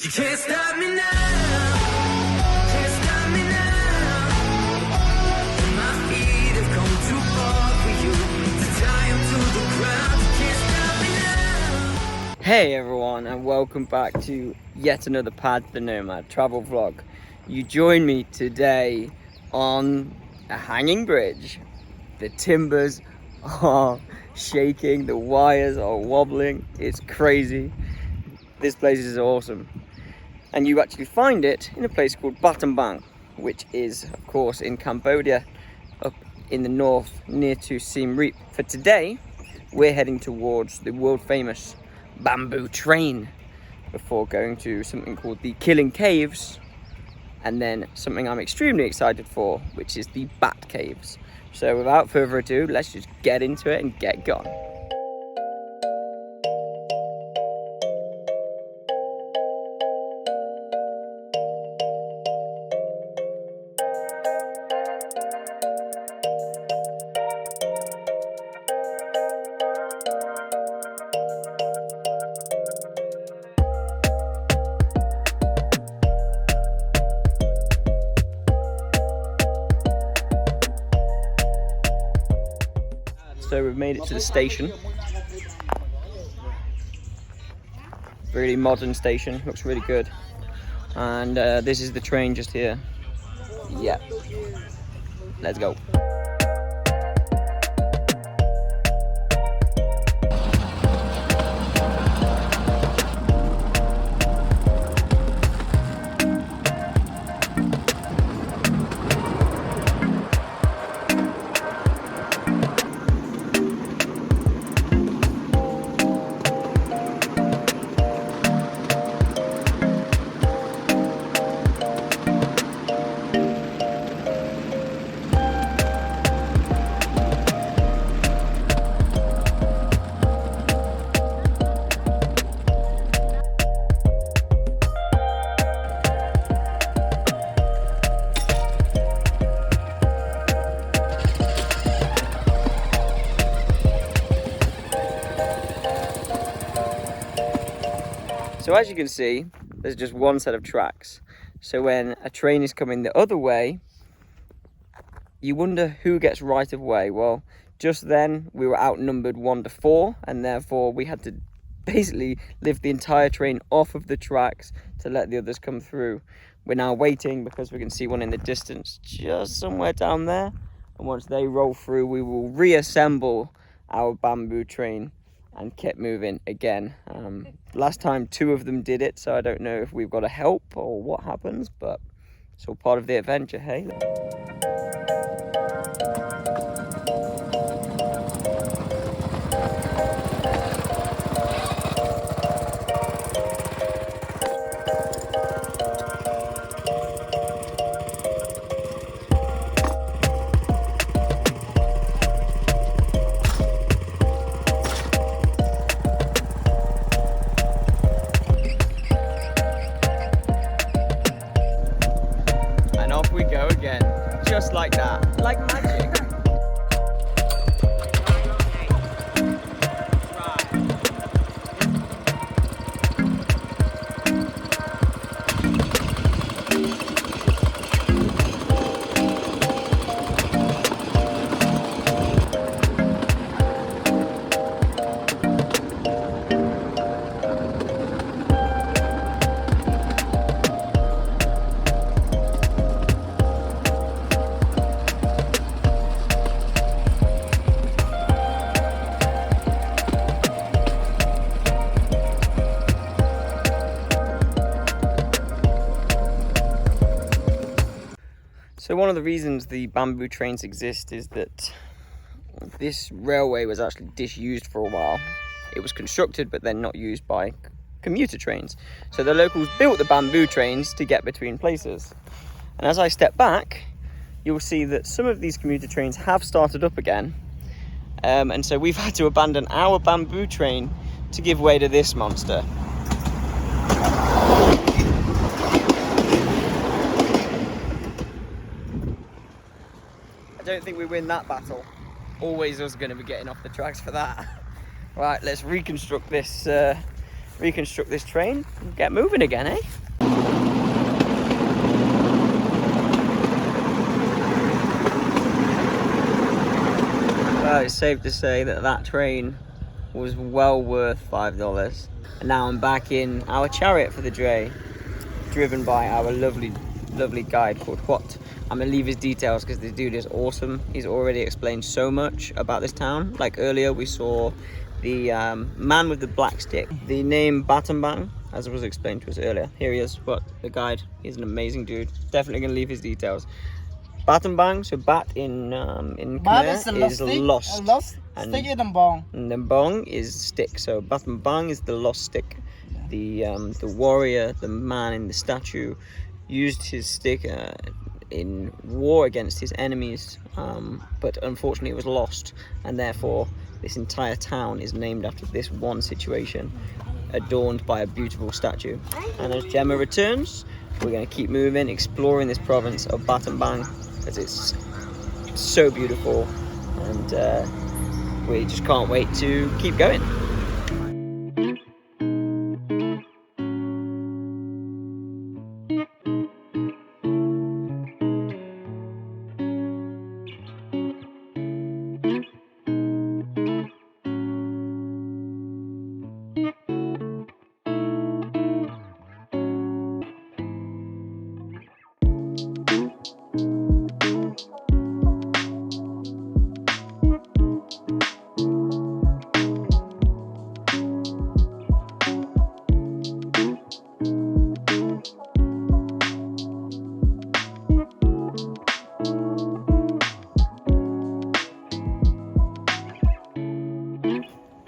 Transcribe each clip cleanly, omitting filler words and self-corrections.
You can't stop me now. Can't stop me now. And my feet have come too far for you to tie 'em to the ground. You can't stop me now. Hey everyone, and welcome back to yet another Paddy the Nomad travel vlog. You join me today on a hanging bridge. The timbers are shaking, the wires are wobbling, it's crazy. This place is awesome. And you actually find it in a place called Battambang, which is of course in Cambodia, up in the north near to Siem Reap. For today, we're heading towards the world famous bamboo train before going to something called the Killing Caves, and then something I'm extremely excited for, which is the Bat Caves. So without further ado, let's just get into it and get gone. So we've made it to the station. Really modern station, looks really good. And this is the train just here. Yeah, let's go. So as you can see, there's just one set of tracks. So when a train is coming the other way, you wonder who gets right of way. Well, just then we were outnumbered 1 to 4, and therefore we had to basically lift the entire train off of the tracks to let the others come through. We're now waiting because we can see one in the distance just somewhere down there. And once they roll through, we will reassemble our bamboo train and kept moving again. Last time 2 of them did it, so I don't know if we've got to help or what happens, but it's all part of the adventure, hey? We go again, just like that, like magic. So one of the reasons the bamboo trains exist is that this railway was actually disused for a while. It was constructed but then not used by commuter trains. So the locals built the bamboo trains to get between places. And as I step back, you'll see that some of these commuter trains have started up again. And so we've had to abandon our bamboo train to give way to this monster. I don't think we win that battle. Always us going to be getting off the tracks for that. Right, let's reconstruct this reconstruct this train and get moving again, eh? Well, it's safe to say that that train was well worth $5. And now I'm back in our chariot for the day, driven by our lovely guide called What. I'm gonna leave his details because this dude is awesome. He's already explained so much about this town. Like earlier we saw the man with the black stick. The name Battambang, as was explained to us earlier. Here he is, What, the guide. He's an amazing dude. Definitely gonna leave his details. Battambang, so bat in Khmer is lost. And stick in Bong. And Bong is stick. So Battambang is the lost stick. The warrior, the man in the statue, used his stick in war against his enemies, but unfortunately it was lost, and therefore this entire town is named after this one situation, adorned by a beautiful statue. And as Gemma returns, we're going to keep moving, exploring this province of Battambang, because it's so beautiful, and we just can't wait to keep going.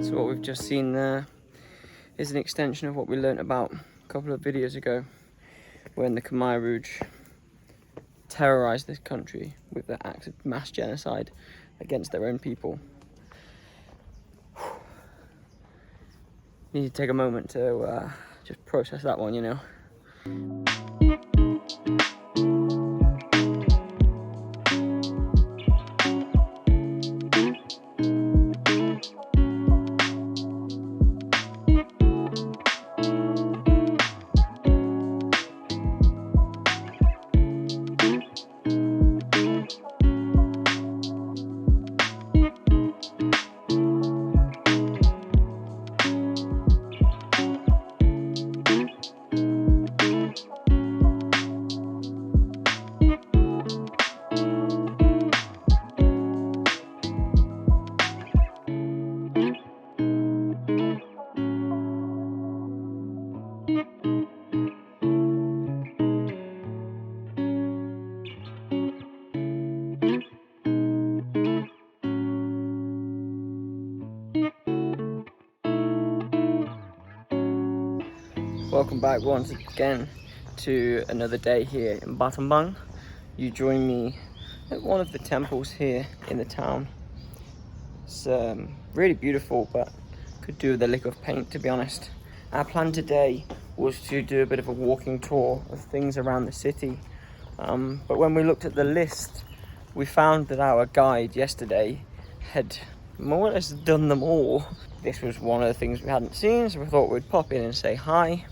So what we've just seen there is an extension of what we learnt about a couple of videos ago, when the Khmer Rouge terrorised this country with their acts of mass genocide against their own people. Need to take a moment to just process that one, you know. Welcome back once again to another day here in Battambang. You join me at one of the temples here in the town. It's really beautiful, but could do with a lick of paint, to be honest. Our plan today was to do a bit of a walking tour of things around the city, but when we looked at the list, we found that our guide yesterday had more or less done them all. This was one of the things we hadn't seen, so we thought we'd pop in and say hi.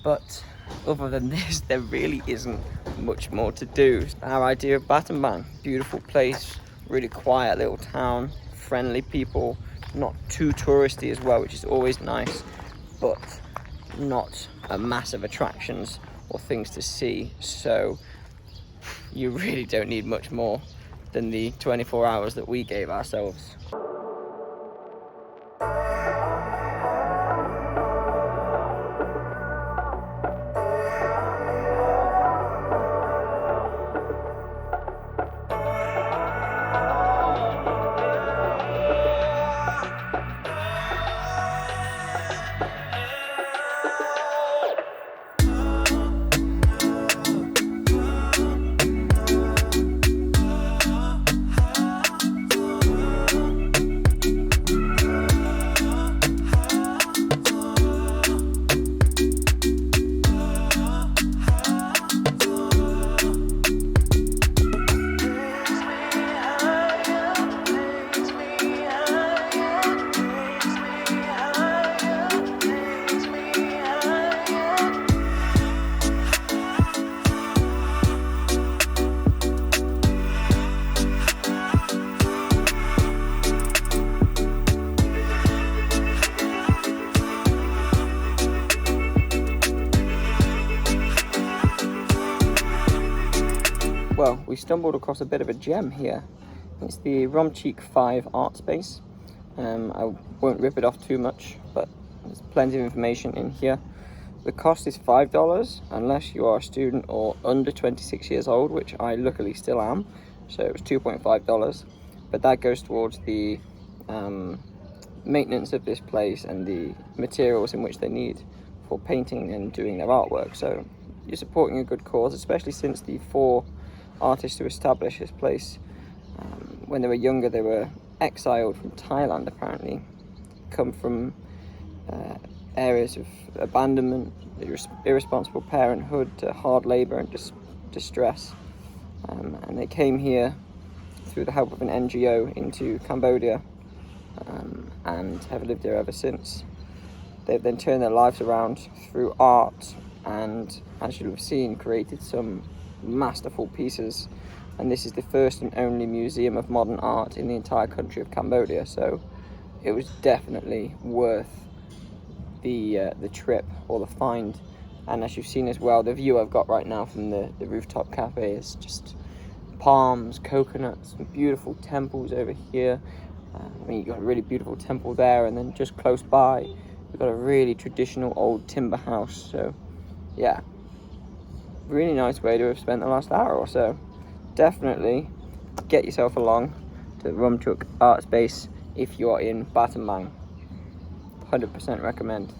But other than this, there really isn't much more to do. Our idea of Battambang, beautiful place, really quiet little town, friendly people, not too touristy as well, which is always nice, but not a massive attractions or things to see. So you really don't need much more than the 24 hours that we gave ourselves. well, we stumbled across a bit of a gem here. It's the Rum Chook Art Space. I won't rip it off too much, but there's plenty of information in here. The cost is $5 unless you are a student or under 26 years old, which I luckily still am, so it was $2.5, but that goes towards the maintenance of this place and the materials in which they need for painting and doing their artwork. So you're supporting a good cause, especially since the 4 artists who established this place, when they were younger, they were exiled from Thailand apparently, come from areas of abandonment, irresponsible parenthood, hard labour and distress, and they came here through the help of an NGO into Cambodia, and have lived here ever since. They've then turned their lives around through art, and as you'll have seen, created some masterful pieces, and this is the first and only museum of modern art in the entire country of Cambodia, so it was definitely worth the trip or the find. And as you've seen as well, the view I've got right now from the rooftop cafe is just palms, coconuts, and beautiful temples over here. I mean, you've got a really beautiful temple there, and then just close by we've got a really traditional old timber house. So yeah, really nice way to have spent the last hour or so. Definitely get yourself along to Rum Chook Art Space if you're in Battambang. 100% recommend.